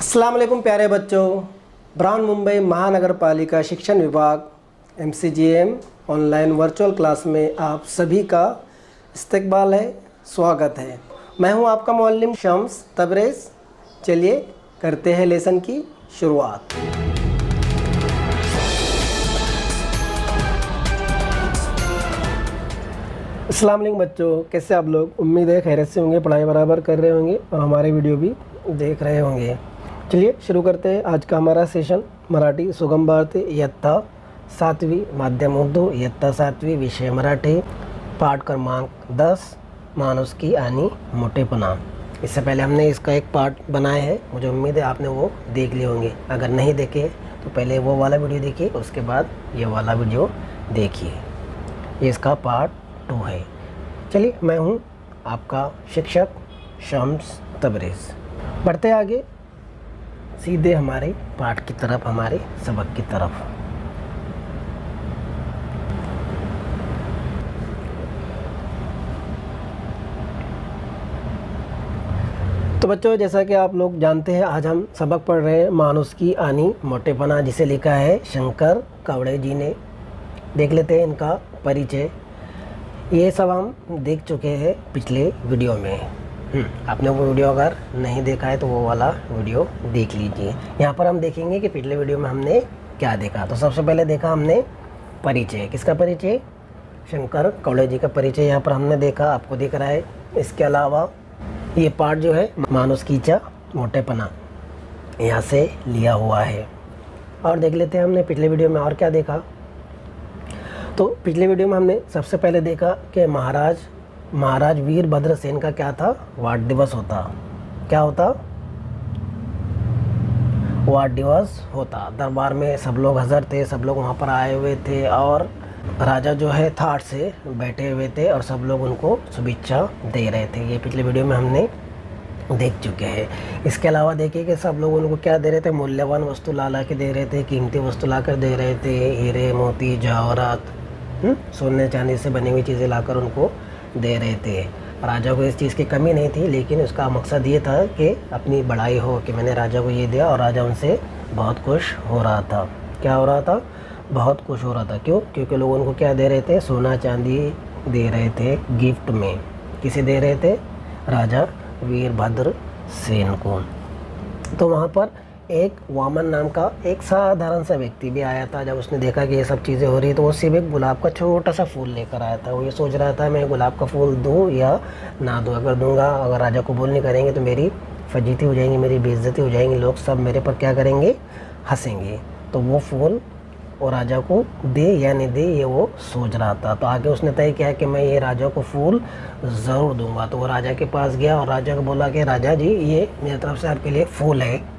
अस्सलाम वालेकुम प्यारे बच्चों। ब्राउन मुंबई महानगर पालिका शिक्षण विभाग MCGM ऑनलाइन वर्चुअल क्लास में आप सभी का इस्तकबाल है, स्वागत है। मैं हूं आपका मुअल्लिम शम्स तबरेज़। चलिए करते हैं लेसन की शुरुआत। अस्सलाम वालेकुम बच्चों, कैसे आप लोग? उम्मीद है खैरियत से होंगे, पढ़ाई बराबर कर रहे होंगे और हमारे वीडियो भी देख रहे होंगे। चलिए शुरू करते हैं आज का हमारा सेशन। मराठी सुगम भारती इयत्ता 7वीं, माध्यम उर्दू इयत्ता 7वीं, विषय मराठी, पाठ क्रमांक 10, माणुसकी आणि मोठेपणा। इससे पहले हमने इसका एक पार्ट बनाया है, मुझे उम्मीद है आपने वो देख लिए होंगे। अगर नहीं देखे तो पहले वो वाला वीडियो देखिए, उसके बाद ये वाला वीडियो देखिए। ये इसका पार्ट 2 है। चलिए, मैं हूँ आपका शिक्षक शम्स तबरेज़। बढ़ते आगे सीधे हमारे पाठ की तरफ, हमारे सबक की तरफ। तो बच्चों, जैसा कि आप लोग जानते हैं, आज हम सबक पढ़ रहे हैं माणुसकी आणि मोठेपणा, जिसे लिखा है शंकर कवड़े जी ने। देख लेते हैं इनका परिचय। ये सब हम देख चुके हैं पिछले वीडियो में। आपने वो वीडियो अगर नहीं देखा है तो वो वाला वीडियो देख लीजिए। यहाँ पर हम देखेंगे कि पिछले वीडियो में हमने क्या देखा। तो सबसे पहले देखा हमने परिचय। किसका परिचय? शंकर कवड़े जी का परिचय यहाँ पर हमने देखा, आपको दिख रहा है। इसके अलावा ये पार्ट जो है माणुसकीचा मोठेपणा, यहाँ से लिया हुआ है। और देख लेते हैं हमने पिछले वीडियो में और क्या देखा। तो पिछले वीडियो में हमने सबसे पहले देखा कि महाराज वीरभद्र का क्या था? वाट दिवस होता। क्या होता? वाट दिवस होता। दरबार में सब लोग हाज़िर थे, सब लोग वहाँ पर आए हुए थे और राजा जो है थाट से बैठे हुए थे और सब लोग उनको शुभेच्छा दे रहे थे। ये पिछले वीडियो में हमने देख चुके हैं। इसके अलावा देखिए कि सब लोग उनको क्या दे रहे थे? मूल्यवान वस्तु ला के दे रहे थे, कीमती वस्तु ला कर दे रहे थे। हीरे मोती जवाहरात, सोने चांदी से बनी हुई चीज़ें लाकर उनको दे रहे थे। राजा को इस चीज़ की कमी नहीं थी, लेकिन उसका मकसद ये था कि अपनी बड़ाई हो कि मैंने राजा को ये दिया, और राजा उनसे बहुत खुश हो रहा था। क्या हो रहा था? बहुत खुश हो रहा था। क्यों? क्योंकि लोग उनको क्या दे रहे थे? सोना चांदी दे रहे थे गिफ्ट में। किसे दे रहे थे? राजा वीरभद्र सेन को। तो वहाँ पर एक वामन नाम का एक साधारण सा व्यक्ति भी आया था। जब उसने देखा कि ये सब चीज़ें हो रही, तो वो सिर्फ एक गुलाब का छोटा सा फूल लेकर आया था। वो ये सोच रहा था मैं गुलाब का फूल दूँ या ना दूँ। अगर दूंगा, अगर राजा कबूल नहीं करेंगे तो मेरी फजीती हो जाएंगी, मेरी बेइज्जती हो जाएंगी, लोग सब मेरे पर क्या करेंगे? हंसेंगे। तो वो फूल वो राजा को दे या नहीं दे, ये वो सोच रहा था। तो आगे उसने तय किया कि मैं ये राजा को फूल ज़रूर दूंगा। तो वो राजा के पास गया और राजा को बोला कि राजा जी, ये मेरी तरफ से आपके लिए फूल है।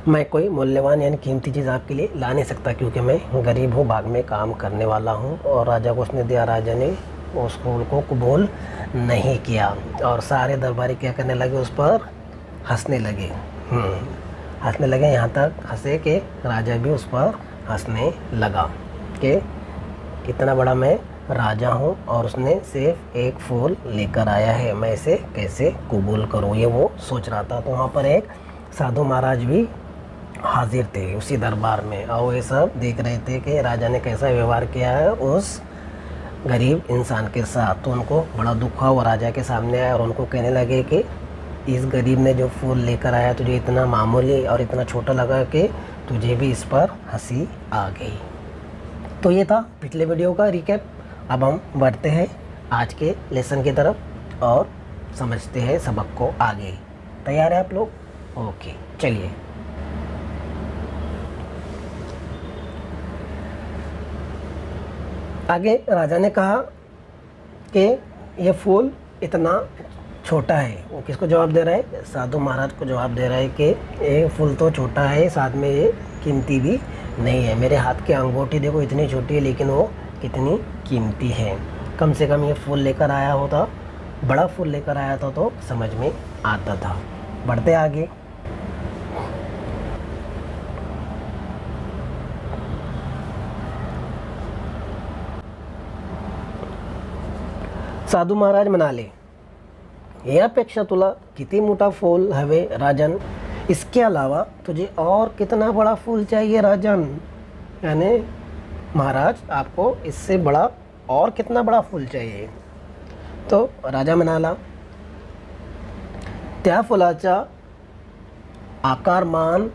मैं कोई मूल्यवान यानी कीमती चीज़ आपके लिए ला नहीं सकता, क्योंकि मैं गरीब हूँ, बाग में काम करने वाला हूँ। और राजा को उसने दिया। राजा ने उस फूल को कबूल नहीं किया और सारे दरबारी क्या करने लगे? उस पर हंसने लगे। हंसने लगे, यहाँ तक हंसे कि राजा भी उस पर हंसने लगा कि कितना बड़ा मैं राजा हूँ और उसने सिर्फ एक फूल लेकर आया है, मैं इसे कैसे कबूल करूँ, ये वो सोच रहा था। तो वहाँ पर एक साधु महाराज भी हाजिर थे उसी दरबार में, और ये सब देख रहे थे कि राजा ने कैसा व्यवहार किया है उस गरीब इंसान के साथ। तो उनको बड़ा दुख हुआ। वो राजा के सामने आए और उनको कहने लगे कि इस गरीब ने जो फूल लेकर आया तुझे इतना मामूली और इतना छोटा लगा कि तुझे भी इस पर हंसी आ गई। तो ये था पिछले वीडियो का रिकैप। अब हम बढ़ते हैं आज के लेसन की तरफ और समझते हैं सबक को आगे। तैयार है आप लोग? ओके, चलिए। आगे राजा ने कहा कि ये फूल इतना छोटा है। वो किसको जवाब दे रहा है? साधु महाराज को जवाब दे रहा है कि ये फूल तो छोटा है, साथ में ये कीमती भी नहीं है। मेरे हाथ की अंगूठी देखो, इतनी छोटी है, लेकिन वो कितनी कीमती है। कम से कम ये फूल लेकर आया होता, बड़ा फूल लेकर आया था तो समझ में आता था। बढ़ते आगे। साधू महाराज म्हणाले, यापेक्षा तुला किती मोठा फूल हवे राजन? इसके अलावा तुझे और कितना बड़ा फूल चाहिए राजन, यानी महाराज आपको इससे बड़ा और कितना बड़ा फूल चाहिए। तो राजा म्हणाला, त्या फुलाचा आकारमान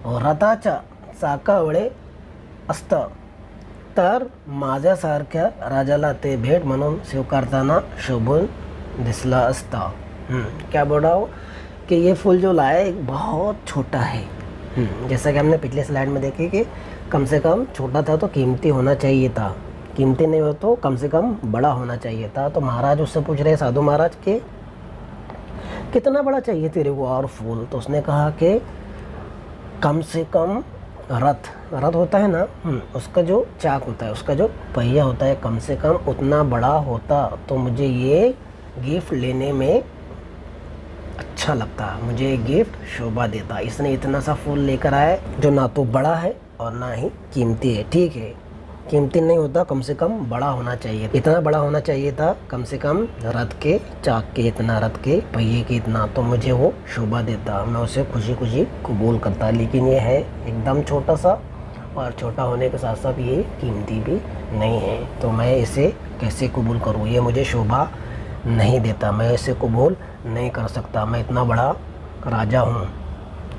रथाच्या चाकाएवढे असतं तर माझ्यासारख्या राजाला ते भेट म्हणून स्वीकारताना शोभून दिसला असता। क्या बोल रहा हूँ कि ये फूल जो लाया एक बहुत छोटा है। जैसा कि हमने पिछले स्लाइड में देखे कि कम से कम छोटा था तो कीमती होना चाहिए था, कीमती नहीं हो तो कम से कम बड़ा होना चाहिए था। तो महाराज उससे पूछ रहे साधु महाराज के कितना बड़ा चाहिए तेरे को और फूल। तो उसने कहा कि कम से कम रथ होता है ना, उसका जो चाक होता है, उसका जो पहिया होता है, कम से कम उतना बड़ा होता तो मुझे ये गिफ्ट लेने में अच्छा लगता, मुझे ये गिफ्ट शोभा देता। इसने इतना सा फूल लेकर आया जो ना तो बड़ा है और ना ही कीमती है। ठीक है, कीमती नहीं होता, कम से कम बड़ा होना चाहिए, इतना बड़ा होना चाहिए था, कम से कम रथ के चाक के इतना, रथ के पहिए के इतना, तो मुझे वो शोभा देता, मैं उसे खुशी खुशी कबूल करता। लेकिन ये है एकदम छोटा सा, और छोटा होने के साथ साथ ये कीमती भी नहीं है, तो मैं इसे कैसे कबूल करूँ, ये मुझे शोभा नहीं देता, मैं इसे कबूल नहीं कर सकता। मैं इतना बड़ा राजा हूँ,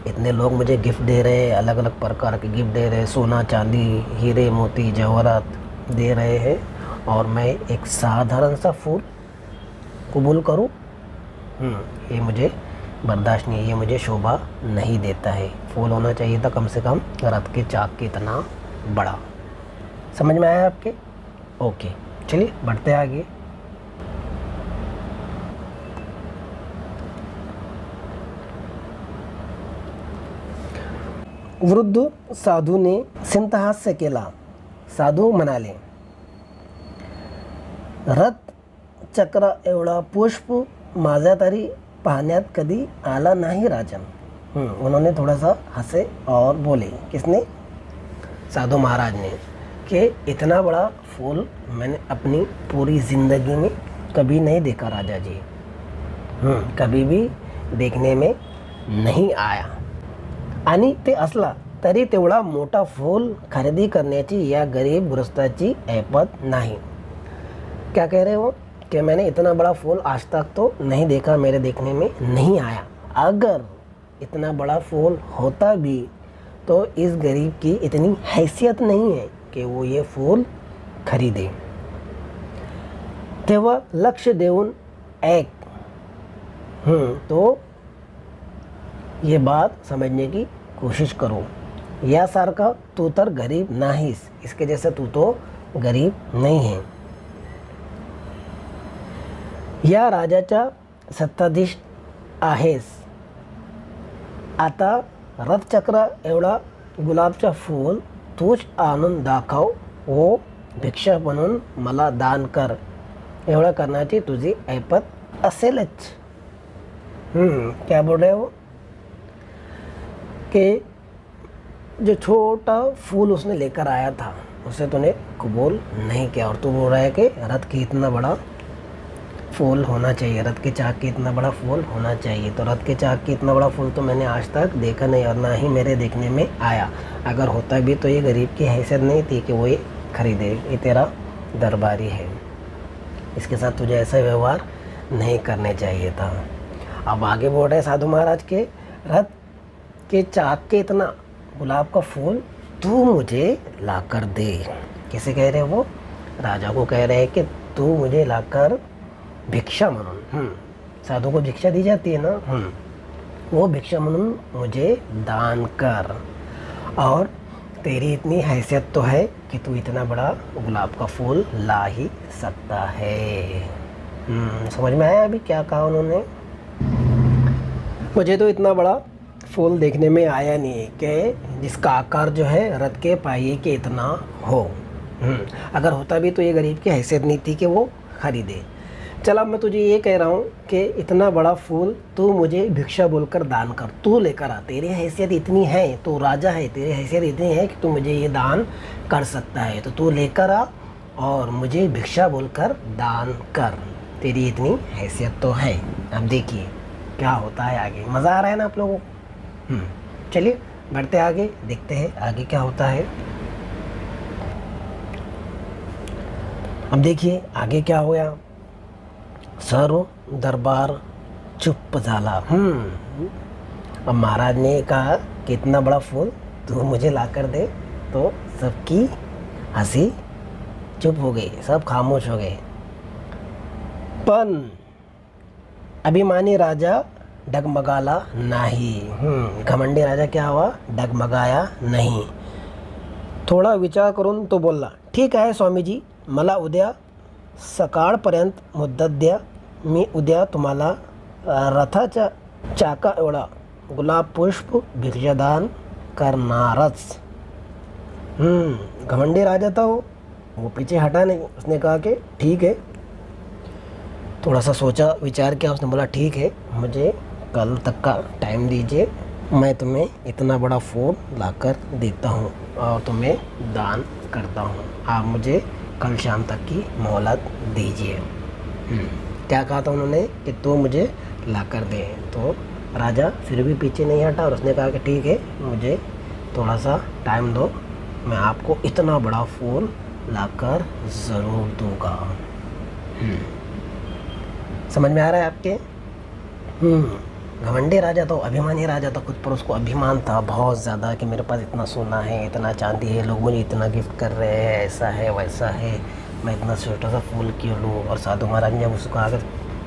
इतने लोग मुझे गिफ्ट दे रहे हैं, अलग अलग प्रकार के गिफ्ट दे रहे हैं, सोना चांदी हीरे मोती जवाहरात दे रहे हैं, और मैं एक साधारण सा फूल कबूल करूं, ये मुझे बर्दाश्त नहीं है, ये मुझे शोभा नहीं देता है। फूल होना चाहिए था कम से कम रथ के चाक के इतना बड़ा। समझ में आया आपके? ओके, चलिए बढ़ते आगे। वृद्ध साधूने सिंतहास्य केला। साधू म्हणाले, रथ चक्र एवढा पुष्प माझ्या तरी पाहण्यात कधी आला नहीं राजन। उन्होंने थोड़ा सा हंसे और बोले, किसने? साधु महाराज ने, कि इतना बड़ा फूल मैंने अपनी पूरी ज़िंदगी में कभी नहीं देखा राजा जी, कभी भी देखने में नहीं आया। आणि ते असला तरी तेवढा मोठा फूल खरेदी करण्याची या गरीब गृहस्थाची ऐपत नहीं। क्या कह रहे हो कि मैंने इतना बड़ा फूल आज तक तो नहीं देखा, मेरे देखने में नहीं आया। अगर इतना बड़ा फूल होता भी तो इस गरीब की इतनी हैसियत नहीं है कि वो ये फूल खरीदे। तेव्हा लक्ष देऊन ऐक। तो ये बात समझने की कोशिश करो, यासारखा तू तर गरीब नाहीस, इसके जैसे तू तो गरीब नहीं है। या राजाचा सत्ताधीश आहेस, आता रथचक्र एवढा गुलाबचा फूल तूच आणून दाखव, वो भिक्षा म्हणून मला दान कर, एवढं करण्याची तुझी ऐपत असेलच। क्या बोल रहे हो कि जो छोटा फूल उसने लेकर आया था उसे तूने कबूल नहीं किया, और तू बोल रहा है कि रथ की इतना बड़ा फूल होना चाहिए, रथ के चाक की इतना बड़ा फूल होना चाहिए। तो रथ के चाक की इतना बड़ा फूल तो मैंने आज तक देखा नहीं, और ना ही मेरे देखने में आया। अगर होता भी तो ये गरीब की हैसियत नहीं थी कि वो ये खरीदे, ये तेरा दरबारी है, इसके साथ तुझे ऐसा व्यवहार नहीं करने चाहिए था। अब आगे बोल रहे साधु महाराज के, रथ के चाक के इतना गुलाब का फूल तू मुझे लाकर दे। किसे कह रहे वो? राजा को कह रहे हैं कि तू मुझे लाकर भिक्षा म्हणून, साधु को भिक्षा दी जाती है ना, वो भिक्षा म्हणून मुझे दान कर, और तेरी इतनी हैसियत तो है कि तू इतना बड़ा गुलाब का फूल ला ही सकता है। समझ में आया अभी क्या कहा उन्होंने? मुझे तो इतना बड़ा फूल देखने में आया नहीं कि जिसका आकार जो है रथ के पाइये के इतना हो। अगर होता भी तो ये गरीब की हैसियत नहीं थी कि वो खरीदे। चल अब मैं तुझे ये कह रहा हूँ कि इतना बड़ा फूल तू मुझे भिक्षा बोलकर दान कर, तू लेकर आ, तेरी हैसियत इतनी है, तू राजा है, तेरी हैसियत इतनी है कि तू मुझे ये दान कर सकता है, तो तू लेकर आ और मुझे भिक्षा बोलकर दान कर, तेरी इतनी हैसियत तो है। अब देखिए क्या होता है आगे। मज़ा आ रहा है ना आप लोगों को? चलिए बढ़ते आगे, देखते हैं आगे क्या होता है। अब देखिए आगे क्या हुआ। सर्व दरबार चुप झाला। अब महाराज ने कहा कि इतना बड़ा फूल तू मुझे ला कर दे, तो सबकी हंसी चुप हो गई, सब खामोश हो गए। पण अभिमानी राजा डगमगाला नाही। घमंडी राजा क्या हुआ, डगमगाया नहीं। थोडा विचार करून तो बोलला, ठीक आहे स्वामीजी, मला उद्या सकाळपर्यंत मुदत द्या, मी उद्या तुम्हाला रथाच्या चाका एवढा गुलाब पुष्प भिक्षादान करनारच। घमंडी राजा था वो पीछे हटा नहीं, उसने कहा कि ठीक है। थोड़ा सा सोचा विचार किया, उसने बोला ठीक है, मुझे कल तक का टाइम दीजिए, मैं तुम्हें इतना बड़ा फूल लाकर देता हूँ और तुम्हें दान करता हूँ, आप मुझे कल शाम तक की मोहलत दीजिए। क्या कहा था उन्होंने कि तू मुझे लाकर दे। तो राजा फिर भी पीछे नहीं हटा और उसने कहा कि ठीक है, मुझे थोड़ा सा टाइम दो, मैं आपको इतना बड़ा फूल लाकर ज़रूर दूंगा। समझ में आ रहा है आपके। घमंडी राजा तो अभिमानी राजा तो खुद पर उसको अभिमान था बहुत ज़्यादा कि मेरे पास इतना सोना है, इतना चांदी है, लोग मुझे इतना गिफ्ट कर रहे हैं, ऐसा है वैसा है, मैं इतना छोटा सा फूल क्यों लूँ। और साधु महाराज ने जब उसको कहा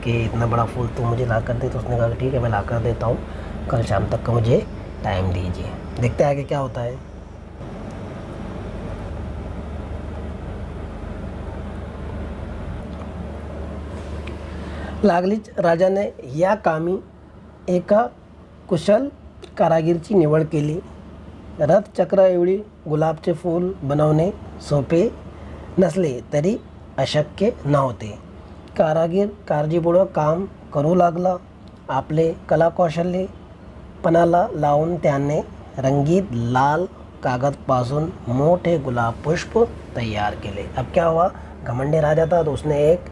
कि इतना बड़ा फूल तू मुझे ला कर दे, तो उसने कहा कि ठीक है, मैं ला कर देता हूँ, कल शाम तक का मुझे टाइम दीजिए। देखते हैं आगे क्या होता है। लागलीच राजाने या कामी एका कुशल कारागीरची निवड केली। रथचक्र एवढी गुलाबचे फूल बनवणे सोपे नसले तरी अशक्य नव्हते। कारागीर काळजीपूर्वक काम करू लागला। आपले कलाकौशल्य पणाला लावून त्याने रंगीत लाल कागदपासून मोठे गुलाब पुष्प तैयार केले। अब क्या हुआ, घमंडी राजा था तो उसने एक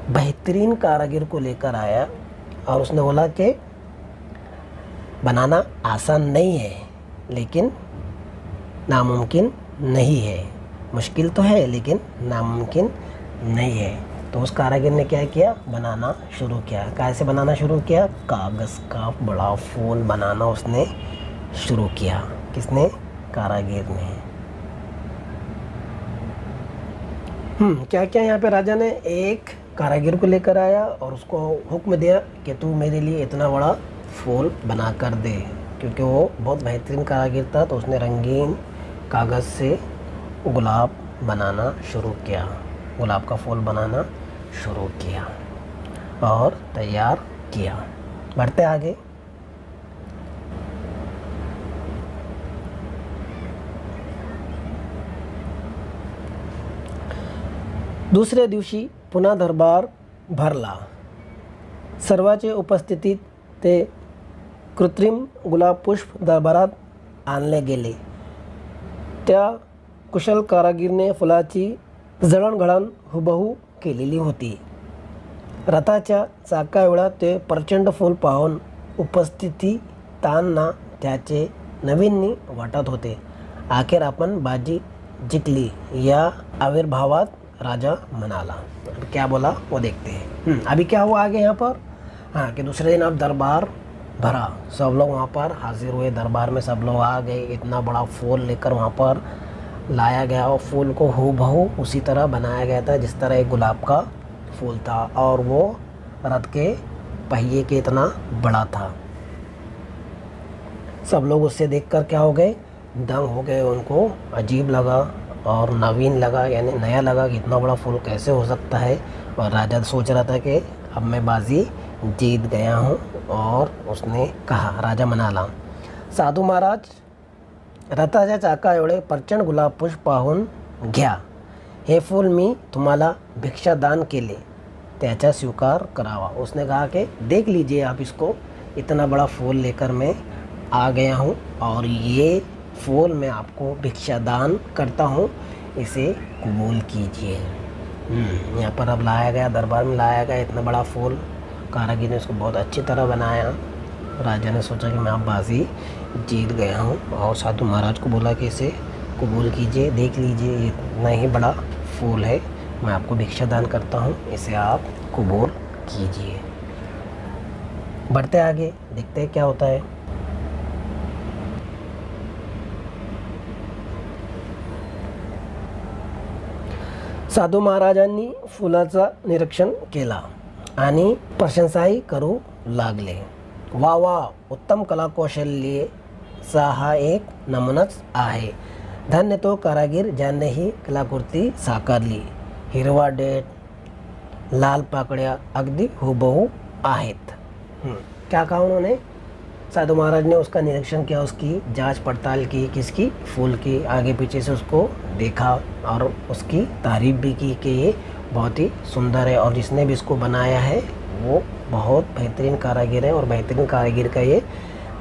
बेहतरीन कारागिर को लेकर आया और उसने बोला कि बनाना आसान नहीं है लेकिन नामुमकिन नहीं है, मुश्किल तो है लेकिन नामुमकिन नहीं है। तो उस कारागिर ने क्या किया, बनाना शुरू किया। कैसे बनाना शुरू किया, कागज़ का बड़ा फूल बनाना उसने शुरू किया। किसने, कारागिर ने। क्या क्या यहाँ पे राजा ने एक कारागिर को लेकर आया और उसको हुक्म दिया कि तू मेरे लिए इतना बड़ा फूल बना कर दे, क्योंकि वो बहुत बेहतरीन कारागिर था। तो उसने रंगीन कागज़ से गुलाब बनाना शुरू किया, गुलाब का फूल बनाना शुरू किया और तैयार किया। बढ़ते आगे। दुसऱ्या दिवशी पुन्हा दरबार भरला। सर्वांच्या उपस्थितीत ते कृत्रिम गुलाब पुष्प दरबारात आणले गेले। त्या कुशल कारागीरने फुलाची जळणघळण हुबहू केलेली होती। रथाच्या चाकाएवढा ते प्रचंड फूल पाहून उपस्थितांना त्याचे नवीन वाटत होते। अखेर आपण बाजी जिंकली या आविर्भावात राजा मनाला। क्या बोला वो देखते हैं। अभी क्या हुआ आगे यहाँ पर, हाँ, कि दूसरे दिन अब दरबार भरा, सब लोग वहाँ पर हाजिर हुए। दरबार में सब लोग आ गए, इतना बड़ा फूल लेकर वहाँ पर लाया गया और फूल को हूबहू उसी तरह बनाया गया था जिस तरह एक गुलाब का फूल था, और वो रथ के पहिए के इतना बड़ा था। सब लोग उससे देखकर क्या हो गए, दंग हो गए। उनको अजीब लगा और नवीन लगा, यानी नया लगा कि इतना बड़ा फूल कैसे हो सकता है। और राजा सोच रहा था कि अब मैं बाजी जीत गया हूँ। और उसने कहा, राजा म्हणाला, साधू महाराज, रथाच्या चाका एवढे प्रचंड गुलाब पुष्प पाहून घ्या। हे फूल मी तुम्हाला भिक्षादान केले, त्याचा स्वीकार करावा। उसने कहा कि देख लीजिए आप इसको, इतना बड़ा फूल लेकर मैं आ गया हूँ और ये फूल मैं आपको भिक्षादान करता हूँ, इसे कबूल कीजिए। यहाँ पर अब लाया गया, दरबार में लाया गया इतना बड़ा फूल। कारागिर ने उसको बहुत अच्छी तरह बनाया राजा ने सोचा कि मैं अब बाजी जीत गया हूँ और साधु महाराज को बोला कि इसे कबूल कीजिए, देख लीजिए ये इतना ही बड़ा फूल है, मैं आपको भिक्षा दान करता हूँ, इसे आप कबूल कीजिए। बढ़ते आगे, देखते हैं क्या होता है। साधू महाराजांनी फुलाचा निरीक्षण केला आणि प्रशंसाही करू लागले। वा वा, उत्तम कलाकौशल्याचा हा एक नमुनाच आहे। धन्य तो कारागीर ज्याने ही कलाकृती साकारली। हिरवा डेट, लाल पाकळ्या अगदी हुबहू आहेत। क्या कहा उन्होंने? साधु महाराज ने उसका निरीक्षण किया, उसकी जांच पड़ताल की, किसकी? फूल की। आगे पीछे से उसको देखा और उसकी तारीफ भी की कि ये बहुत ही सुंदर है और जिसने भी इसको बनाया है वो बहुत बेहतरीन कारीगर है और बेहतरीन कारीगर का ये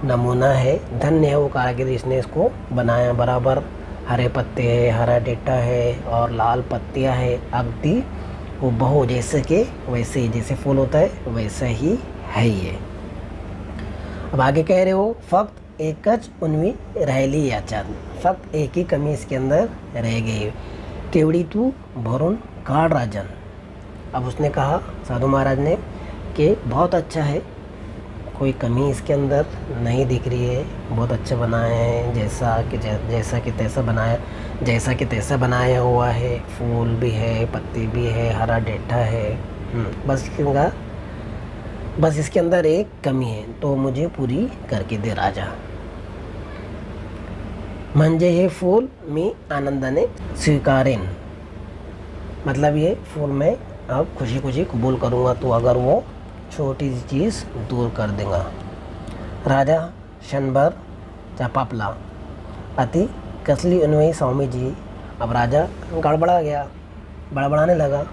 नमूना है। धन्य है वो कारीगर जिसने इसको बनाया। बराबर हरे पत्ते है, हरा डेटा है और लाल पत्तियां है, अगदी वो बहु जैसे के वैसे ही, जैसे फूल होता है वैसा ही है ये। अब आगे कह रहे हो, फक्त एकच उन्वी राहिली याच्यात, फक्त एक ही कमी इसके अंदर रह गई, तेवढी तू भरून काढ राजन। अब उसने कहा, साधु महाराज ने, कि बहुत अच्छा है, कोई कमी इसके अंदर नहीं दिख रही है, बहुत अच्छा बनाया है, जैसा कि तैसा बनाया हुआ है, फूल भी है, पत्ती भी है, हरा डेठा है। बस इसके अंदर एक कमी है, तो मुझे पूरी करके दे राजा। म्हणजे हे फूल मी आनंदाने स्वीकारेन, मतलब ये फूल मैं अब खुशी खुशी कबूल करूँगा, तो अगर वो छोटी सी चीज़ दूर कर देगा। राजा क्षणभर चापापला, अति कसली उन्वयी स्वामी जी। अब राजा गड़बड़ा गया, बड़बड़ाने लगा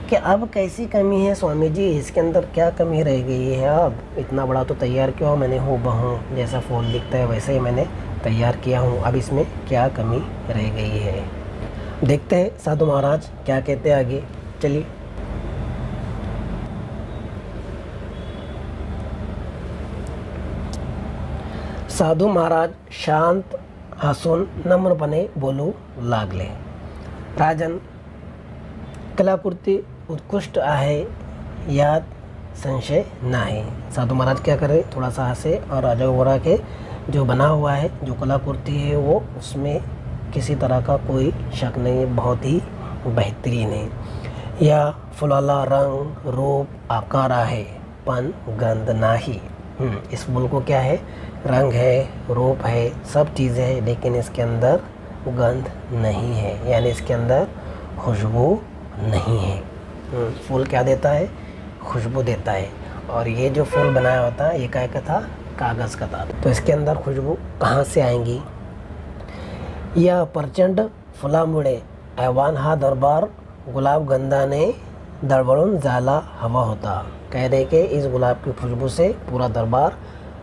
कि अब कैसी कमी है स्वामी जी, इसके अंदर क्या कमी रह गई है? अब इतना बड़ा तो तैयार किया हो मैंने, हूबहू जैसा फूल दिखता है वैसे ही मैंने तैयार किया हूँ, अब इसमें क्या कमी रह गई है? देखते हैं साधु महाराज क्या कहते हैं आगे, चलिए। साधु महाराज शांत हसून नम्रपणे बोलू लागले। राजन, कलाकृती उत्कृष्ट आहे यात संशय नहीं। साधु महाराज क्या करे, थोड़ा सा हंसे और राजा को बोला कि जो बना हुआ है, जो कलाकृति है, वो उसमें किसी तरह का कोई शक नहीं, बहुत ही बेहतरीन है। या फुलाला रंग रूप आकार आहे पण गंध नाही। इस फूल को क्या है, रंग है, रूप है, सब चीज़ें हैं, लेकिन इसके अंदर गंध नहीं है, यानी इसके अंदर खुशबू नहीं है। फूल क्या देता है? खुशबू देता है। और ये जो फूल बनाया होता है ये क्या का था? कागज़ का था। तो इसके अंदर खुशबू कहाँ से आएंगी? या प्रचंड फुलामुळे ऐवान हा दरबार गुलाब गंधाने दळबळून जायला हवा होता। कह रहे कि इस गुलाब की खुशबू से पूरा दरबार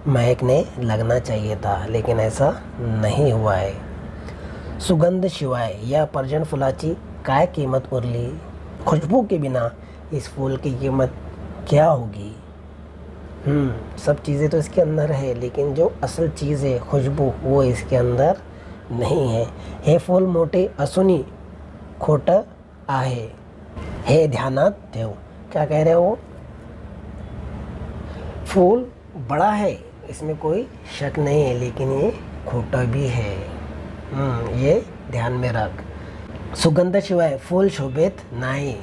महकने लगना चाहिए था, लेकिन ऐसा नहीं हुआ है। सुगंध शिवाय या प्रचंड फुलाची काय कीमत उरली? खुशबू के बिना इस फूल की कीमत क्या होगी? सब चीज़ें तो इसके अंदर है, लेकिन जो असल चीज़ है खुशबू, वो इसके अंदर नहीं है। हे फूल मोठे असूनी खोटं आहे, हे ध्यानात ठेव। क्या कह रहे हो? फूल बड़ा है, इसमें कोई शक नहीं है, लेकिन ये खोटा भी है, ये ध्यान में रख। सुगंध शिवाय फूल शोभित नाही।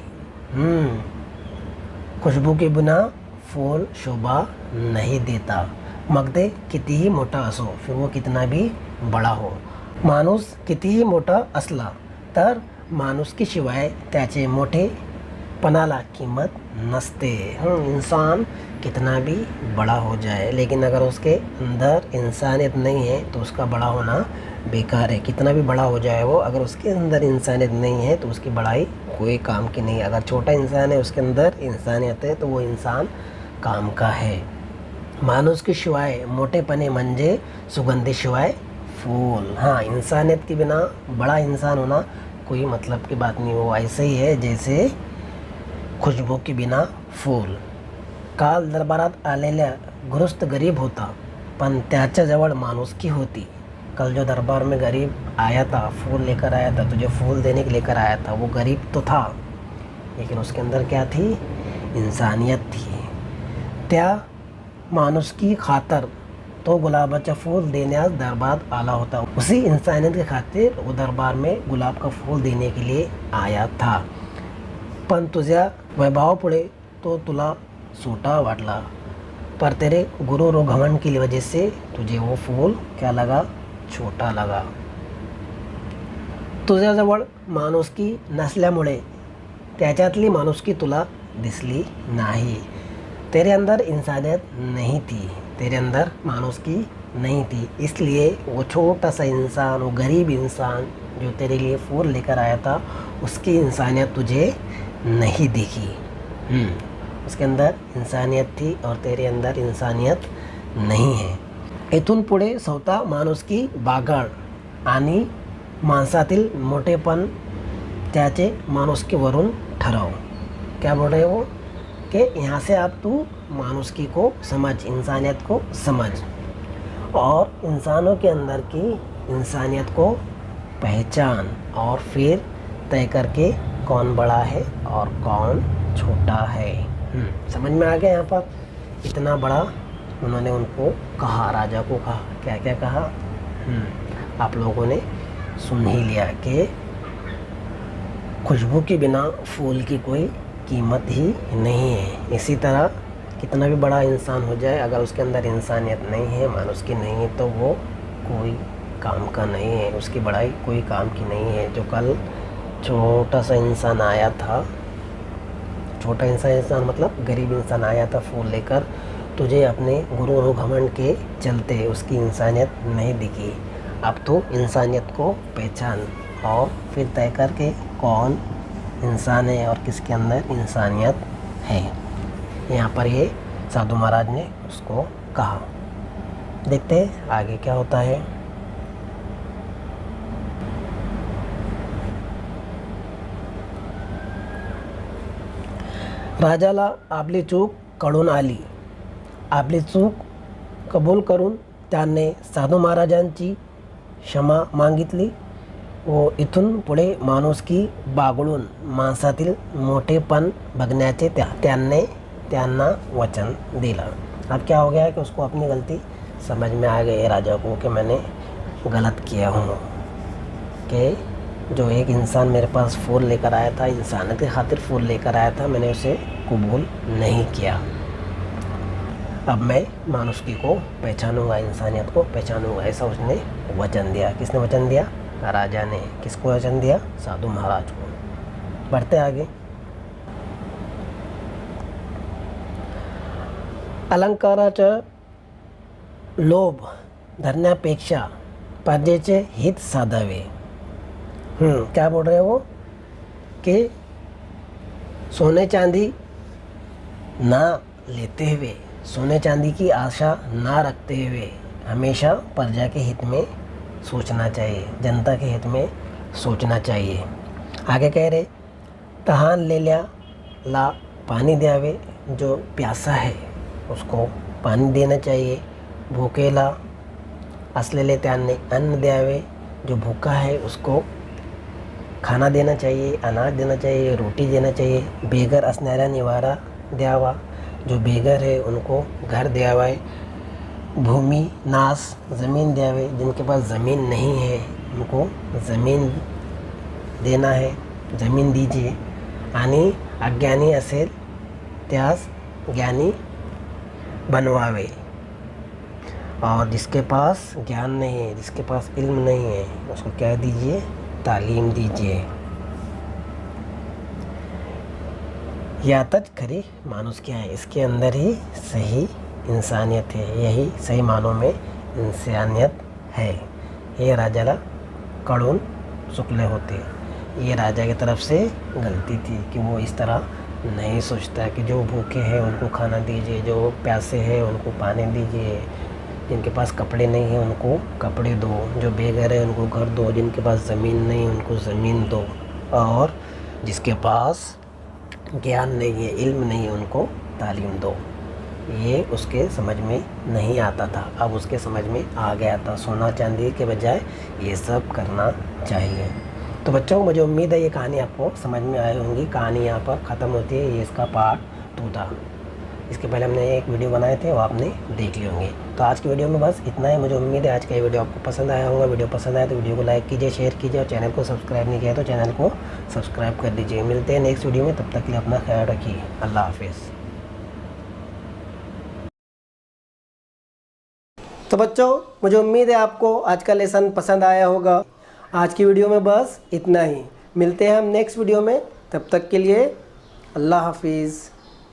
खुशबू के बिना फूल शोभा नहीं देता, मग ते कितीही मोठा असो, फिर वो कितना भी बड़ा हो। माणूस कितीही मोठा असला तर माणुसकीशिवाय त्याचे मोठेपणाला किंमत नसते। इंसान कितना भी बड़ा हो जाए, लेकिन अगर उसके अंदर इंसानियत नहीं है तो उसका बड़ा होना बेकार है। कितना भी बड़ा हो जाए वो, अगर उसके अंदर इंसानियत नहीं है तो उसकी बड़ाई कोई काम की नहीं। अगर छोटा इंसान है उसके अंदर इंसानियत है तो वो इंसान काम का है। माणूस के शिवाय मोटेपने म्हणजे सुगंधी शिवाय फूल। हाँ, इंसानियत के बिना बड़ा इंसान होना कोई मतलब की बात नहीं। वो ऐसे ही है जैसे खुशबू के बिना फूल। काल दरबारात आलेल्या गृहस्थ गरीब होता पण त्याच्या जवळ माणुसकी होती। कल जो दरबार में गरीब आया था, फूल लेकर आया था, तुझे फूल देने के लेकर आया था, वो गरीब तो था लेकिन उसके अंदर क्या थी? इंसानियत थी। त्या माणुसकी खातर तो गुलाबाचं फूल देण्यास दरबारात आला होता। उसी इंसानियत के खातिर वो दरबार में गुलाब का फूल देने के लिए आया था। पण तुझ्या वैभवापुढे तो तुला छोटा वाटला, पर तेरे गुरूर और घमंड की वजह से तुझे वो फूल क्या लगा? छोटा लगा। तुझ्याजवळ माणुसकी नसल्यामुळे त्याच्यातली माणुसकी तुला दिसली नहीं। तेरे अंदर इंसानियत नहीं थी, तेरे अंदर माणुसकी नहीं थी, इसलिए वो छोटा सा इंसान, वो गरीब इंसान जो तेरे लिए फूल लेकर आया था, उसकी इंसानियत तुझे नहीं दिखी। उसके अंदर इंसानियत थी और तेरे अंदर इंसानियत नहीं है। इथून पुढे स्वतः माणुसकी बागड आणि माणसातील मोठेपण त्याचे माणुसकीवरून ठरव। क्या बोल रहे हो कि यहाँ से आप तू माणुसकी को समझ, इंसानियत को समझ और इंसानों के अंदर की इंसानियत को पहचान और फिर तय करके कौन बड़ा है और कौन छोटा है। समझ में आ गया? यहाँ पर इतना बड़ा उन्होंने उनको कहा, राजा को कहा, क्या क्या कहा? आप लोगों ने सुन ही लिया कि खुशबू के बिना फूल की कोई कीमत ही नहीं है। इसी तरह कितना भी बड़ा इंसान हो जाए, अगर उसके अंदर इंसानियत नहीं है, मानुसकी नहीं है, तो वो कोई काम का नहीं है, उसकी बड़ाई कोई काम की नहीं है। जो कल छोटा सा इंसान आया था, छोटा इंसान मतलब गरीब इंसान आया था फूल लेकर, तुझे अपने गुरूर और घमंड के चलते उसकी इंसानियत नहीं दिखी। अब तो इंसानियत को पहचान और फिर तय करके कौन इंसान है और किसके अंदर इंसानियत है। यहाँ पर ये साधु महाराज ने उसको कहा। देखते हैं आगे क्या होता है। राजाला आपली चूक कळून आली। आपली चूक कबूल करून त्याने साधू महाराजांची क्षमा मागितली व इथून पुढे माणुसकी बागळून माणसातील मोठेपण बघण्याचे त्यांना वचन दिलं। अब क्या हो गया कि उसको अपनी गलती समझ में आ गई राजा को कि मैंने गलत किया हूँ, कि जो एक इंसान मेरे पास फूल लेकर आया था, इंसानियत की खातिर फूल लेकर आया था, मैंने उसे कबूल नहीं किया। अब मैं मानुसकी को पहचानूंगा, इंसानियत को पहचानूंगा, ऐसा उसने वचन दिया। किसने वचन दिया? राजा ने। किसको वचन दिया? साधु महाराज को। बढ़ते आगे। अलंकाराचं लोभ धरण्यापेक्षा प्रजेचे हित साधावे। क्या बोल रहे हो कि सोने चांदी ना लेते हुए, सोने चांदी की आशा ना रखते हुए हमेशा प्रजा के हित में सोचना चाहिए, जनता के हित में सोचना चाहिए। आगे कह रहे तहानलेल्याला पाणी द्यावे, जो प्यासा है उसको पानी देना चाहिए। भूकेला असलेले त्यांनी अन्न द्यावे, जो भूखा है उसको खाना देना चाहिए, अनाज देना चाहिए, रोटी देना चाहिए। बेघर असणाऱ्या निवारा द्यावा, जो बेघर है उनको घर द्यावा। भूमि नाश ज़मीन द्यावे, जिनके पास ज़मीन नहीं है उनको ज़मीन देना है, ज़मीन दीजिए। आणि अज्ञानी असेल त्यास ज्ञानी बनवावे, और जिसके पास ज्ञान नहीं है, जिसके पास इल्म नहीं है, उसको क्या दीजिए? तालीम दीजिए। यातच खरी मानुस क्या है, इसके अंदर ही सही इंसानियत है, यही सही मानों में इंसानियत है। ये राजाला कड़ून शुक्ल होते, ये राजा की तरफ से गलती थी कि वो इस तरह नहीं सोचता कि जो भूखे हैं उनको खाना दीजिए, जो प्यासे हैं उनको पानी दीजिए, जिनके पास कपड़े नहीं हैं उनको कपड़े दो, जो बेघर है उनको घर दो, जिनके पास ज़मीन नहीं उनको ज़मीन दो, और जिसके पास ज्ञान नहीं है, इल्म नहीं है, उनको तालीम दो। ये उसके समझ में नहीं आता था। अब उसके समझ में आ गया था, सोना चांदी के बजाय ये सब करना चाहिए। तो बच्चों, मुझे उम्मीद है ये कहानी आपको समझ में आई होंगी। कहानी यहाँ पर ख़त्म होती है, ये इसका पार्ट 2 था। इसके पहले हमने एक वीडियो बनाए थे, वो आपने देख लिए होंगे। तो आज की वीडियो में बस इतना ही। मुझे उम्मीद है आज का ये वीडियो आपको पसंद आया होगा। वीडियो पसंद आया तो वीडियो को लाइक कीजिए, शेयर कीजिए, और चैनल को सब्सक्राइब नहीं किया तो चैनल को सब्सक्राइब कर दीजिए। मिलते हैं नेक्स्ट वीडियो में, तब तक के लिए अपना ख्याल रखिए। अल्लाह हाफिज़। तो बच्चों, मुझे उम्मीद है आपको आज का लेसन पसंद आया होगा। आज की वीडियो में बस इतना ही। मिलते हैं हम नेक्स्ट वीडियो में, तब तक के लिए अल्लाह हाफिज़।